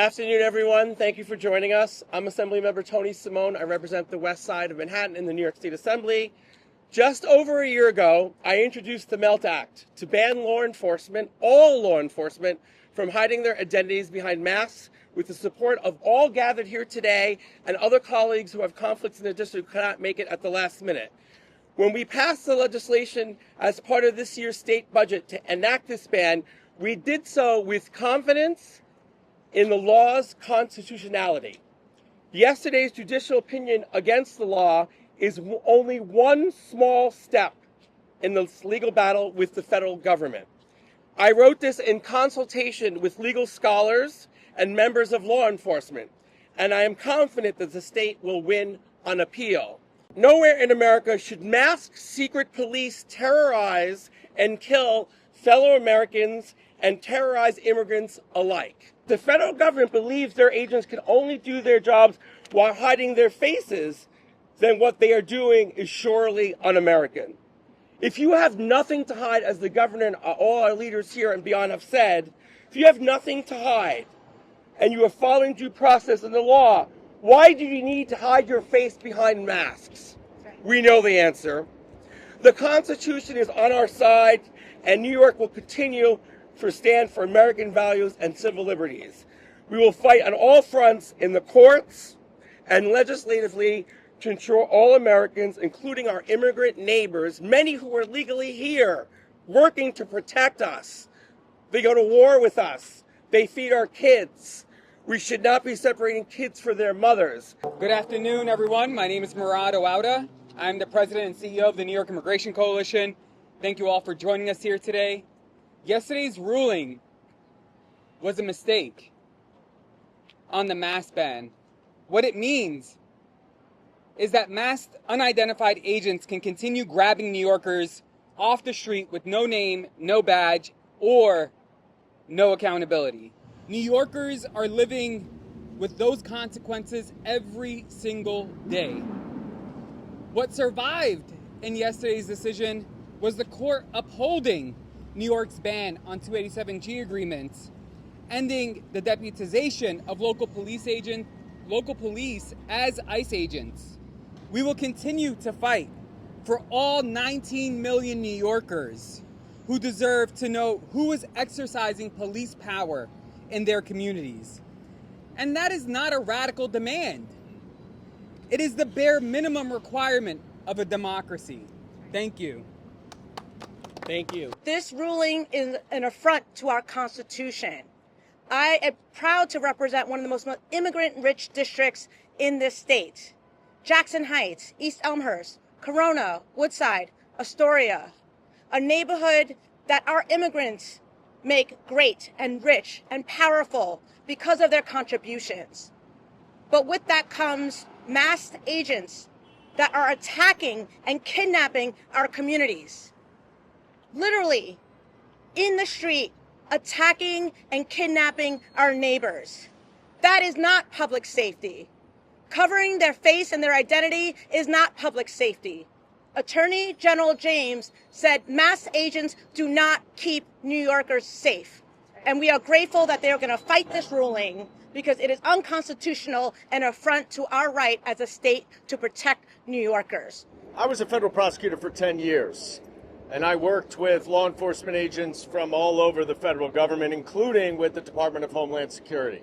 afternoon, everyone. Thank you for joining us. I'm Assemblymember Tony Simone. I represent the west side of Manhattan in the New York State Assembly. Just over a year ago, I introduced the MELT Act to ban law enforcement, all law enforcement, from hiding their identities behind masks with the support of all gathered here today and other colleagues who have conflicts in their district who cannot make it at the last minute. When we passed the legislation as part of this year's state budget to enact this ban, we did so with confidence in the law's constitutionality. Yesterday's judicial opinion against the law is only one small step in the legal battle with the federal government. I wrote this in consultation with legal scholars and members of law enforcement, and I am confident that the state will win on appeal. Nowhere in America should masked secret police terrorize and kill fellow Americans and terrorize immigrants alike. The federal government believes their agents can only do their jobs while hiding their faces, then what they are doing is surely un-American. If you have nothing to hide, as the governor and all our leaders here and beyond have said, if you have nothing to hide and you are following due process in the law, why do you need to hide your face behind masks? We know the answer. The Constitution is on our side, and New York will continue to stand for American values and civil liberties. We will fight on all fronts in the courts and legislatively to ensure all Americans, including our immigrant neighbors, many who are legally here, working to protect us. They go to war with us. They feed our kids. We should not be separating kids from their mothers. Good afternoon, everyone. My name is Murad Ouauda. I'm the president and CEO of the New York Immigration Coalition. Thank you all for joining us here today. Yesterday's ruling was a mistake on the mask ban. What it means is that masked, unidentified agents can continue grabbing New Yorkers off the street with no name, no badge, or no accountability. New Yorkers are living with those consequences every single day. What survived in yesterday's decision was the court upholding New York's ban on 287G agreements, ending the deputization of local police as ICE agents. We will continue to fight for all 19 million New Yorkers who deserve to know who is exercising police power in their communities. And that is not a radical demand. It is the bare minimum requirement of a democracy. Thank you. Thank you. This ruling is an affront to our Constitution. I am proud to represent one of the most immigrant-rich districts in this state. Jackson Heights, East Elmhurst, Corona, Woodside, Astoria, a neighborhood that our immigrants make great and rich and powerful because of their contributions. But with that comes masked agents that are attacking and kidnapping our communities. Literally, in the street, attacking and kidnapping our neighbors. That is not public safety. Covering their face and their identity is not public safety. Attorney General James said masked agents do not keep New Yorkers safe. And we are grateful that they are going to fight this ruling because it is unconstitutional and an affront to our right as a state to protect New Yorkers. I was a federal prosecutor for 10 years, and I worked with law enforcement agents from all over the federal government, including with the Department of Homeland Security.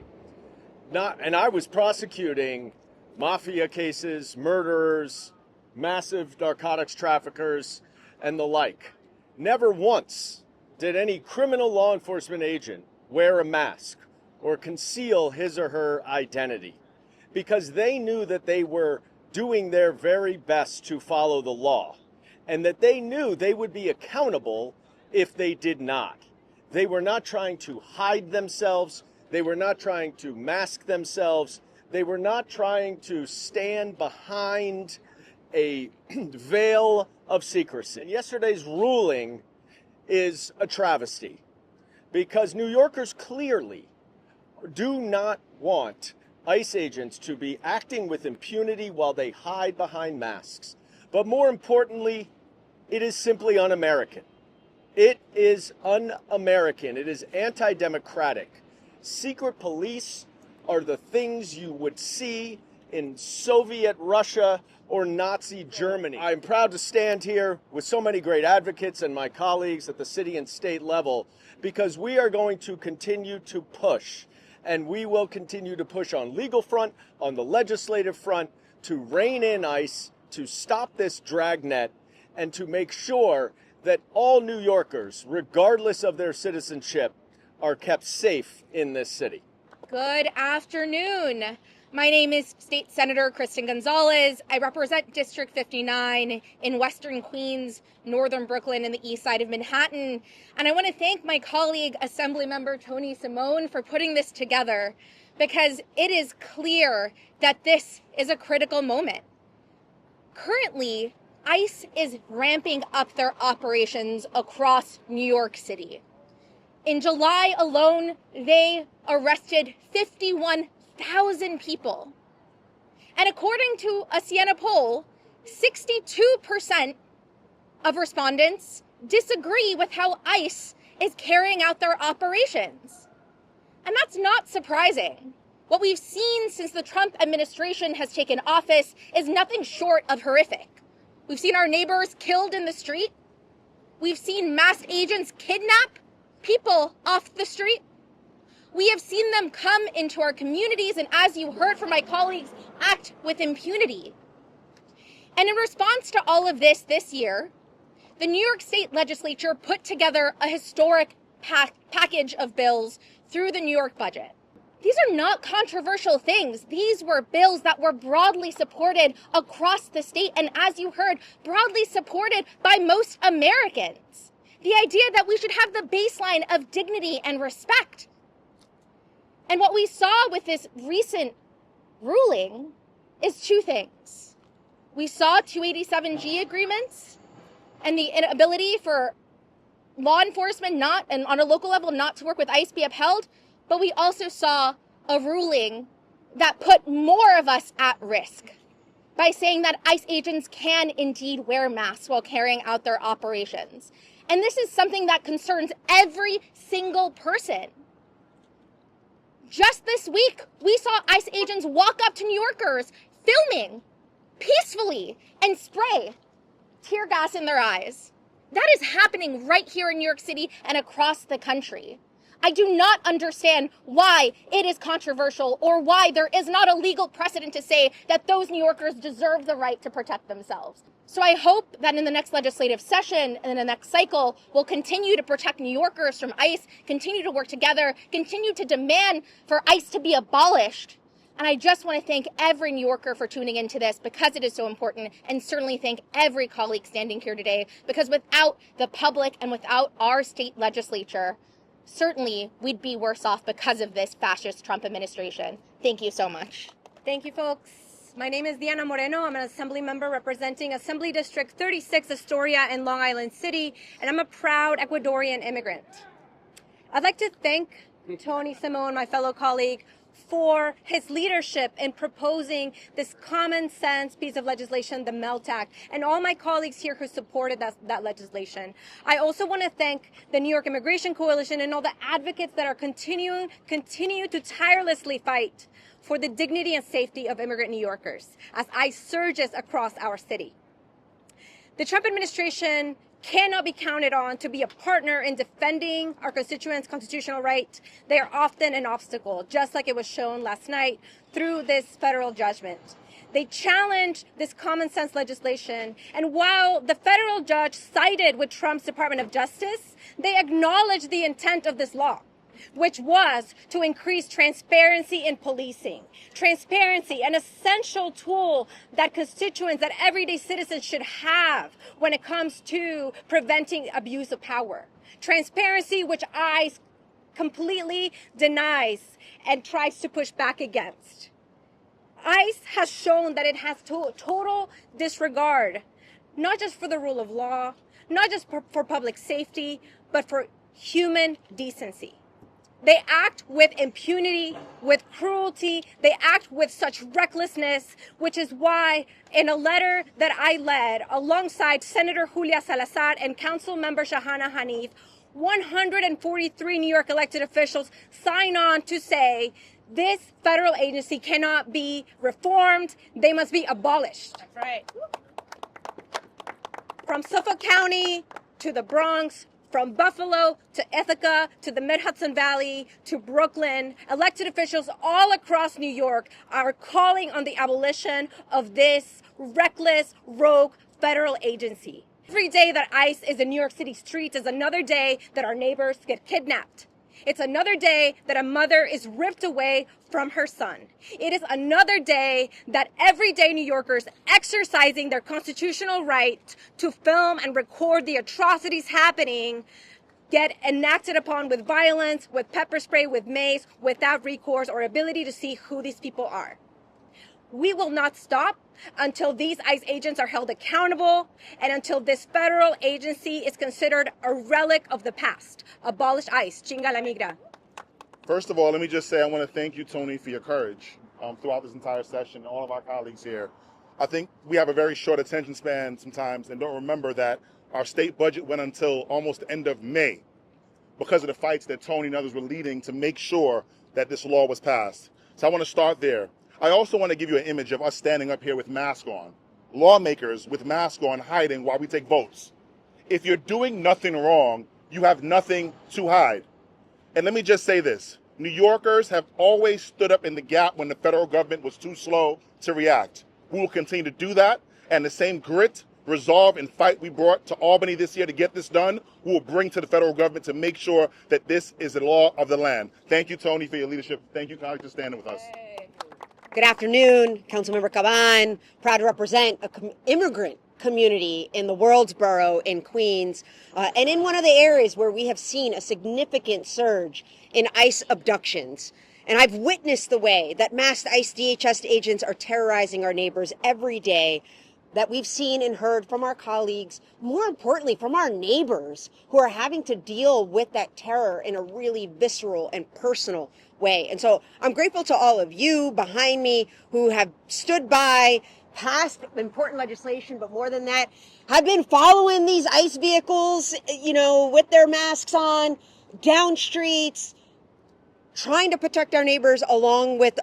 And I was prosecuting mafia cases, murderers, massive narcotics traffickers, and the like. Never once did any criminal law enforcement agent wear a mask or conceal his or her identity because they knew that they were doing their very best to follow the law and that they knew they would be accountable if they did not. They were not trying to hide themselves. They were not trying to mask themselves. They were not trying to stand behind a veil of secrecy. And yesterday's ruling is a travesty because New Yorkers clearly do not want ICE agents to be acting with impunity while they hide behind masks. But more importantly, it is simply un-American. It is un-American. It is anti-democratic. Secret police are the things you would see in Soviet Russia or Nazi Germany. I'm proud to stand here with so many great advocates and my colleagues at the city and state level because we are going to continue to push, and we will continue to push on legal front, on the legislative front, to rein in ICE, to stop this dragnet, and to make sure that all New Yorkers, regardless of their citizenship, are kept safe in this city. Good afternoon. My name is State Senator Kristen Gonzalez. I represent District 59 in Western Queens, Northern Brooklyn, and the east side of Manhattan. And I want to thank my colleague, Assemblymember Tony Simone, for putting this together because it is clear that this is a critical moment. Currently, ICE is ramping up their operations across New York City. In July alone, they arrested 51,000 people. And according to a Siena poll, 62% of respondents disagree with how ICE is carrying out their operations. And that's not surprising. What we've seen since the Trump administration has taken office is nothing short of horrific. We've seen our neighbors killed in the street. We've seen masked agents kidnap people off the street. We have seen them come into our communities and, as you heard from my colleagues, act with impunity. And in response to all of this year, the New York State Legislature put together a historic package of bills through the New York budget. These are not controversial things. These were bills that were broadly supported across the state and, as you heard, broadly supported by most Americans. The idea that we should have the baseline of dignity and respect. And what we saw with this recent ruling is two things. We saw 287G agreements and the inability for law enforcement not, and on a local level, not to work with ICE be upheld, but we also saw a ruling that put more of us at risk by saying that ICE agents can indeed wear masks while carrying out their operations. And this is something that concerns every single person. Just this week, we saw ICE agents walk up to New Yorkers filming peacefully and spray tear gas in their eyes. That is happening right here in New York City and across the country. I do not understand why it is controversial or why there is not a legal precedent to say that those New Yorkers deserve the right to protect themselves. So I hope that in the next legislative session and in the next cycle, we'll continue to protect New Yorkers from ICE, continue to work together, continue to demand for ICE to be abolished. And I just want to thank every New Yorker for tuning into this because it is so important, and certainly thank every colleague standing here today because without the public and without our state legislature, certainly we'd be worse off because of this fascist Trump administration. Thank you so much. Thank you, folks. My name is Diana Moreno. I'm an assembly member representing Assembly District 36, Astoria in Long Island City, and I'm a proud Ecuadorian immigrant. I'd like to thank Tony Simone, my fellow colleague, for his leadership in proposing this common sense piece of legislation, the MELT Act, and all my colleagues here who supported that legislation. I also want to thank the New York Immigration Coalition and all the advocates that are continue to tirelessly fight for the dignity and safety of immigrant New Yorkers as ICE surges across our city. The Trump administration cannot be counted on to be a partner in defending our constituents' constitutional right. They are often an obstacle, just like it was shown last night through this federal judgment. They challenged this common sense legislation, and while the federal judge sided with Trump's Department of Justice, they acknowledged the intent of this law, which was to increase transparency in policing. Transparency, an essential tool that constituents, that everyday citizens should have when it comes to preventing abuse of power. Transparency, which ICE completely denies and tries to push back against. ICE has shown that it has total disregard, not just for the rule of law, not just for public safety, but for human decency. They act with impunity, with cruelty. They act with such recklessness, which is why in a letter that I led alongside Senator Julia Salazar and Council Member Shahana Hanif, 143 New York elected officials sign on to say This federal agency cannot be reformed. They must be abolished. That's right. From Suffolk County to the Bronx, from Buffalo to Ithaca to the Mid-Hudson Valley to Brooklyn, elected officials all across New York are calling on the abolition of this reckless, rogue federal agency. Every day that ICE is in New York City streets is another day that our neighbors get kidnapped. It's another day that a mother is ripped away from her son. It is another day that everyday New Yorkers exercising their constitutional right to film and record the atrocities happening get enacted upon with violence, with pepper spray, with mace, without recourse or ability to see who these people are. We will not stop until these ICE agents are held accountable and until this federal agency is considered a relic of the past. Abolish ICE. Chinga la migra. First of all, let me just say I want to thank you, Tony, for your courage throughout this entire session, all of our colleagues here. I think we have a very short attention span sometimes and don't remember that our state budget went until almost the end of May because of the fights that Tony and others were leading to make sure that this law was passed. So I want to start there. I also want to give you an image of us standing up here with masks on, lawmakers with masks on hiding while we take votes. If you're doing nothing wrong, you have nothing to hide. And let me just say this. New Yorkers have always stood up in the gap when the federal government was too slow to react. We will continue to do that, and the same grit, resolve, and fight we brought to Albany this year to get this done, we will bring to the federal government to make sure that this is the law of the land. Thank you, Tony, for your leadership. Thank you, colleagues, for standing with us. Good afternoon, Councilmember Caban. Proud to represent an immigrant community in the Worldsboro in Queens, and in one of the areas where we have seen a significant surge in ICE abductions. And I've witnessed the way that masked ICE DHS agents are terrorizing our neighbors every day, that we've seen and heard from our colleagues, more importantly, from our neighbors who are having to deal with that terror in a really visceral and personal way. And so I'm grateful to all of you behind me who have stood by, passed important legislation, but more than that, have been following these ICE vehicles, with their masks on, down streets, trying to protect our neighbors along with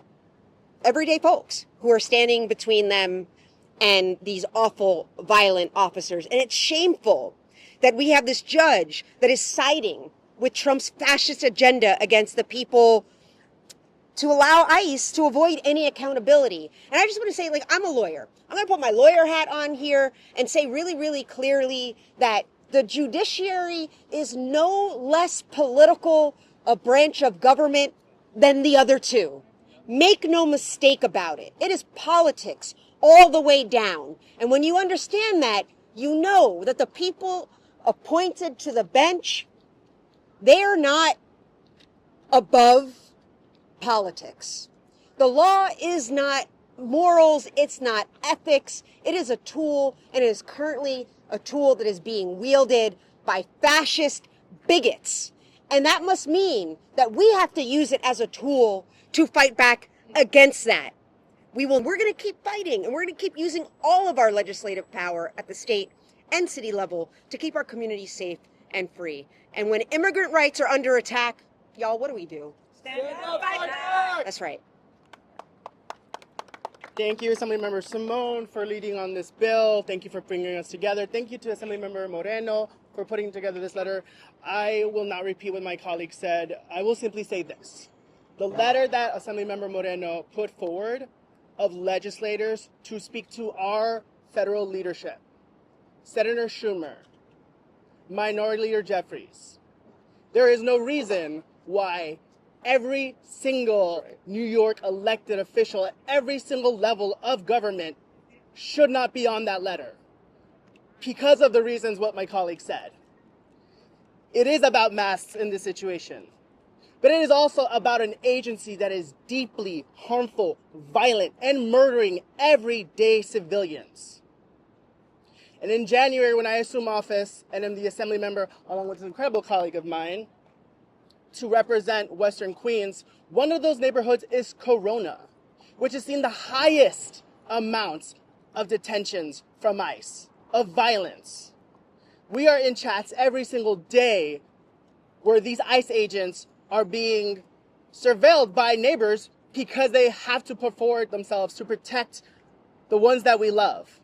everyday folks who are standing between them and these awful, violent officers. And it's shameful that we have this judge that is siding with Trump's fascist agenda against the people to allow ICE to avoid any accountability. And I just want to say, I'm a lawyer. I'm going to put my lawyer hat on here and say really, really clearly that the judiciary is no less political a branch of government than the other two. Make no mistake about it. It is politics all the way down. And when you understand that, you know that the people appointed to the bench, they are not above politics. The law is not morals, it's not ethics. It is a tool, and it is currently a tool that is being wielded by fascist bigots. And that must mean that we have to use it as a tool to fight back against that. We're going to keep fighting, and we're going to keep using all of our legislative power at the state and city level to keep our communities safe and free. And when immigrant rights are under attack, y'all, what do? Stand up, fight back! That's right. Thank you, Assemblymember Simone, for leading on this bill. Thank you for bringing us together. Thank you to Assemblymember Moreno for putting together this letter. I will not repeat what my colleague said. I will simply say this. The letter that Assemblymember Moreno put forward of legislators to speak to our federal leadership, Senator Schumer, Minority Leader Jeffries, there is no reason why every single New York elected official at every single level of government should not be on that letter because of the reasons what my colleague said. It is about masks in this situation, but it is also about an agency that is deeply harmful, violent, and murdering everyday civilians. And in January, when I assume office and am the assembly member, along with an incredible colleague of mine, to represent Western Queens, one of those neighborhoods is Corona, which has seen the highest amounts of detentions from ICE, of violence. We are in chats every single day where these ICE agents are being surveilled by neighbors because they have to put forward themselves to protect the ones that we love.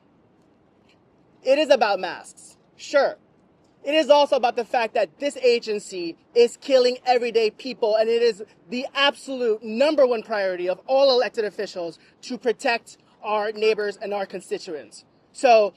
It is about masks, sure. It is also about the fact that this agency is killing everyday people, and it is the absolute number one priority of all elected officials to protect our neighbors and our constituents. So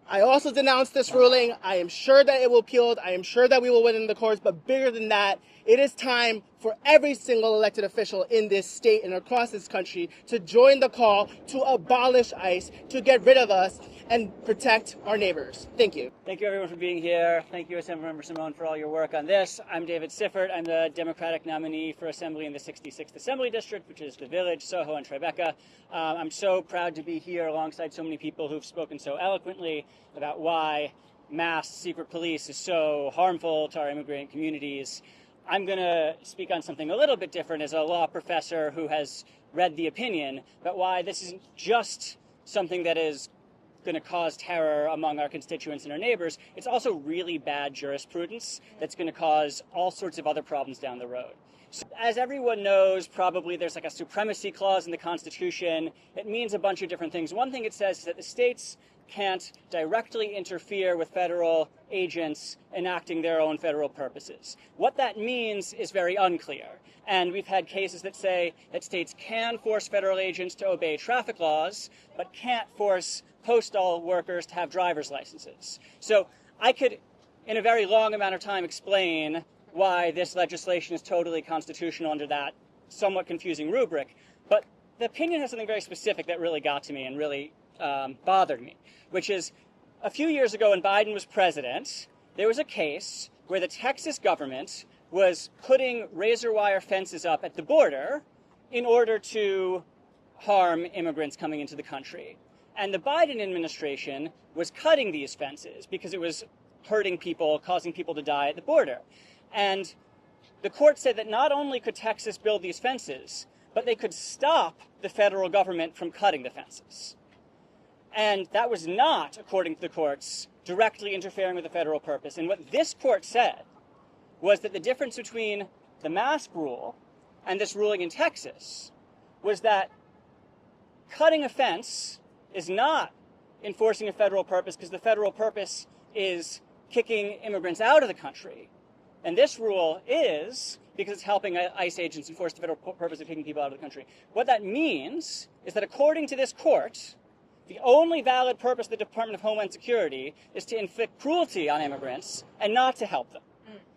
I also denounced this ruling. I am sure that it will appeal. I am sure that we will win in the courts, but bigger than that, it is time for every single elected official in this state and across this country to join the call to abolish ICE, to get rid of us, and protect our neighbors. Thank you. Thank you, everyone, for being here. Thank you, Assemblymember Simone, for all your work on this. I'm David Siffert. I'm the Democratic nominee for Assembly in the 66th Assembly District, which is the Village, Soho, and Tribeca. I'm so proud to be here alongside so many people who've spoken so eloquently about why mass secret police is so harmful to our immigrant communities. I'm going to speak on something a little bit different as a law professor who has read the opinion, but why this isn't just something that is going to cause terror among our constituents and our neighbors. It's also really bad jurisprudence that's going to cause all sorts of other problems down the road. So, as everyone knows, probably there's like a supremacy clause in the Constitution. It means a bunch of different things. One thing it says is that the states can't directly interfere with federal agents enacting their own federal purposes. What that means is very unclear. And we've had cases that say that states can force federal agents to obey traffic laws, but can't force postal workers to have driver's licenses. So I could, in a very long amount of time, explain why this legislation is totally constitutional under that somewhat confusing rubric. But the opinion has something very specific that really got to me and really bothered me, which is a few years ago when Biden was president, there was a case where the Texas government was putting razor wire fences up at the border in order to harm immigrants coming into the country. And the Biden administration was cutting these fences because it was hurting people, causing people to die at the border. And the court said that not only could Texas build these fences, but they could stop the federal government from cutting the fences. And that was not, according to the courts, directly interfering with the federal purpose. And what this court said was that the difference between the mask rule and this ruling in Texas was that cutting a fence is not enforcing a federal purpose because the federal purpose is kicking immigrants out of the country. And this rule is because it's helping ICE agents enforce the federal purpose of kicking people out of the country. What that means is that according to this court, the only valid purpose of the Department of Homeland Security is to inflict cruelty on immigrants and not to help them.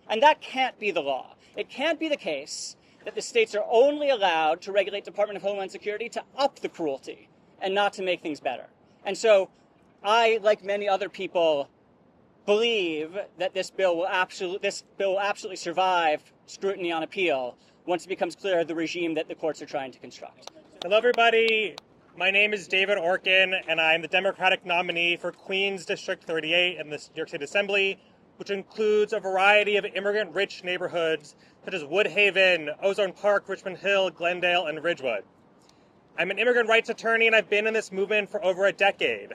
And that can't be the law. It can't be the case that the states are only allowed to regulate Department of Homeland Security to up the cruelty and not to make things better. And so I, like many other people, believe that this bill will absolutely survive scrutiny on appeal once it becomes clear the regime that the courts are trying to construct. Hello, everybody. My name is David Orkin, and I'm the Democratic nominee for Queens District 38 in the New York State Assembly, which includes a variety of immigrant-rich neighborhoods such as Woodhaven, Ozone Park, Richmond Hill, Glendale, and Ridgewood. I'm an immigrant rights attorney, and I've been in this movement for over a decade.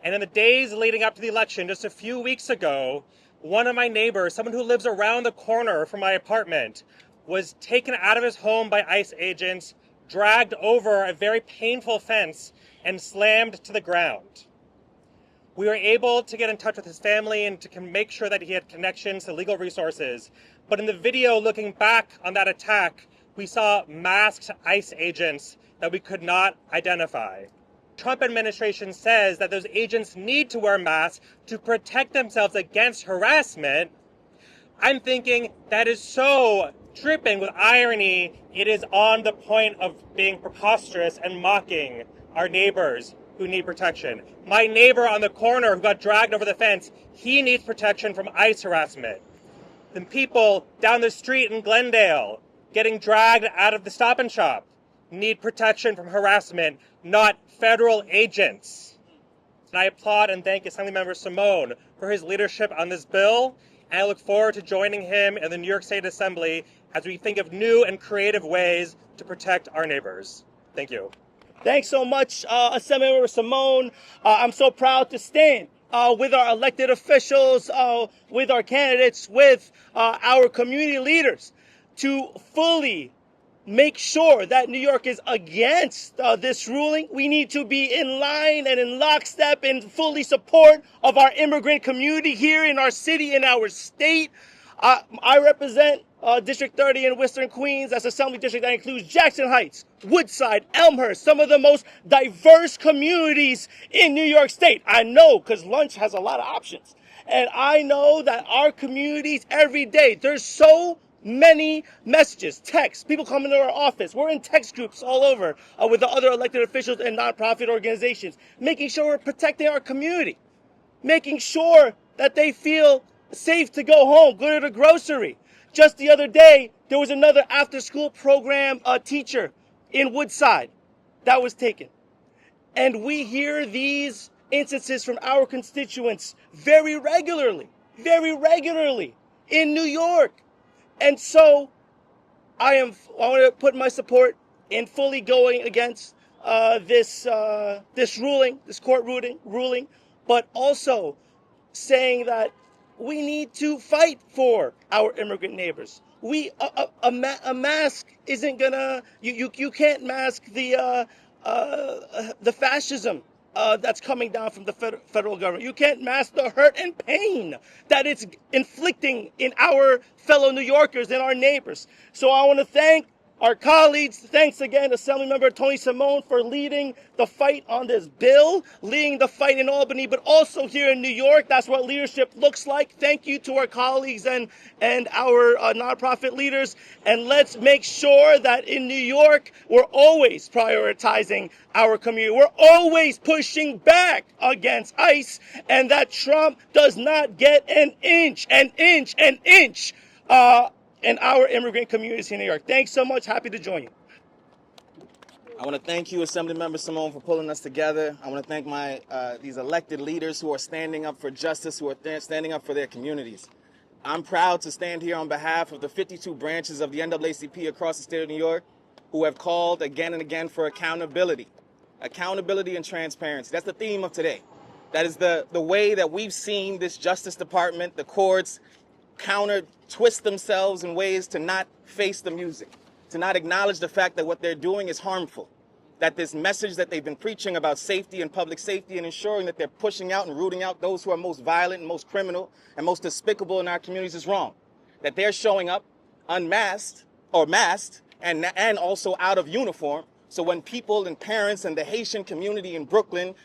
And in the days leading up to the election, just a few weeks ago, one of my neighbors, someone who lives around the corner from my apartment, was taken out of his home by ICE agents, dragged over a very painful fence, and slammed to the ground. We were able to get in touch with his family and to make sure that he had connections to legal resources. But in the video looking back on that attack, we saw masked ICE agents that we could not identify. Trump administration says that those agents need to wear masks to protect themselves against harassment. I'm thinking that is so dripping with irony, it is on the point of being preposterous and mocking our neighbors who need protection. My neighbor on the corner who got dragged over the fence, he needs protection from ICE harassment. The people down the street in Glendale getting dragged out of the Stop and Shop need protection from harassment, not federal agents. And I applaud and thank Assemblymember Simone for his leadership on this bill, and I look forward to joining him in the New York State Assembly as we think of new and creative ways to protect our neighbors. Thank you. Thanks so much, Assemblymember Simone. I'm so proud to stand with our elected officials, with our candidates, with our community leaders to fully make sure that New York is against this ruling. We need to be in line and in lockstep and fully support of our immigrant community here in our city, in our state. I represent District 30 in Western Queens. That's Assembly District that includes Jackson Heights, Woodside, Elmhurst, some of the most diverse communities in New York State. I know because lunch has a lot of options. And I know that our communities every day, there's so many messages, texts, people coming to our office. We're in text groups all over with the other elected officials and nonprofit organizations, making sure we're protecting our community, making sure that they feel safe to go home, go to the grocery. Just the other day, there was another after-school program teacher in Woodside that was taken. And we hear these instances from our constituents very regularly in New York. And so I want to put my support in fully going against this ruling, this court ruling, but also saying that we need to fight for our immigrant neighbors. A mask isn't gonna. You can't mask the fascism that's coming down from the federal government. You can't mask the hurt and pain that it's inflicting in our fellow New Yorkers and our neighbors. So I want to thank our colleagues. Thanks again, Assemblymember Tony Simone, for leading the fight on this bill, leading the fight in Albany, but also here in New York. That's what leadership looks like. Thank you to our colleagues and our nonprofit leaders. And let's make sure that in New York, we're always prioritizing our community. We're always pushing back against ICE, and that Trump does not get an inch in our immigrant communities in New York. Thanks so much. Happy to join you. I want to thank you, Assemblymember Simone, for pulling us together. I want to thank these elected leaders who are standing up for justice, who are standing up for their communities. I'm proud to stand here on behalf of the 52 branches of the NAACP across the state of New York who have called again and again for accountability. Accountability and transparency. That's the theme of today. That is the way that we've seen this Justice Department, the courts, twist themselves in ways to not face the music, to not acknowledge the fact that what they're doing is harmful, that this message that they've been preaching about safety and public safety and ensuring that they're pushing out and rooting out those who are most violent and most criminal and most despicable in our communities is wrong, that they're showing up unmasked or masked and also out of uniform. So when people and parents and the Haitian community in Brooklyn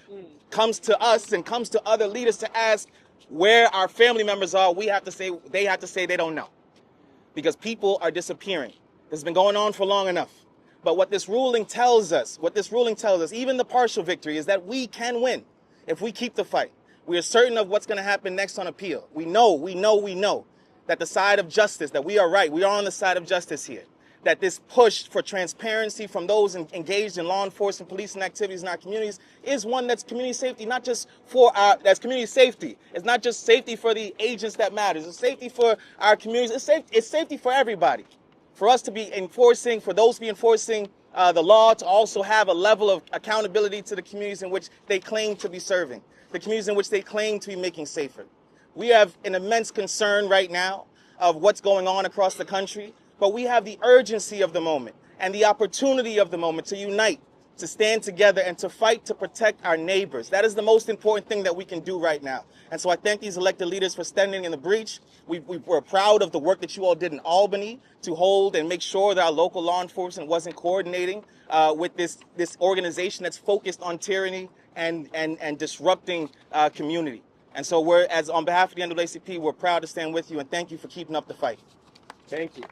comes to us and comes to other leaders to ask where our family members are, they have to say they don't know. Because people are disappearing. This has been going on for long enough. But what this ruling tells us, even the partial victory, is that we can win if we keep the fight. We are certain of what's going to happen next on appeal. We know that the side of justice, that we are right. We are on the side of justice here. That this push for transparency from those engaged in law enforcement, policing activities in our communities is one that's community safety, not just that's community safety. It's not just safety for the agents that matters. It's safety for our communities. It's safety for everybody. For us to be enforcing, for those to be enforcing the law, to also have a level of accountability to the communities in which they claim to be serving, the communities in which they claim to be making safer. We have an immense concern right now of what's going on across the country. But we have the urgency of the moment and the opportunity of the moment to unite, to stand together and to fight to protect our neighbors. That is the most important thing that we can do right now. And so I thank these elected leaders for standing in the breach. We're proud of the work that you all did in Albany to hold and make sure that our local law enforcement wasn't coordinating with this organization that's focused on tyranny and disrupting community. And so on behalf of the NAACP, we're proud to stand with you and thank you for keeping up the fight. Thank you.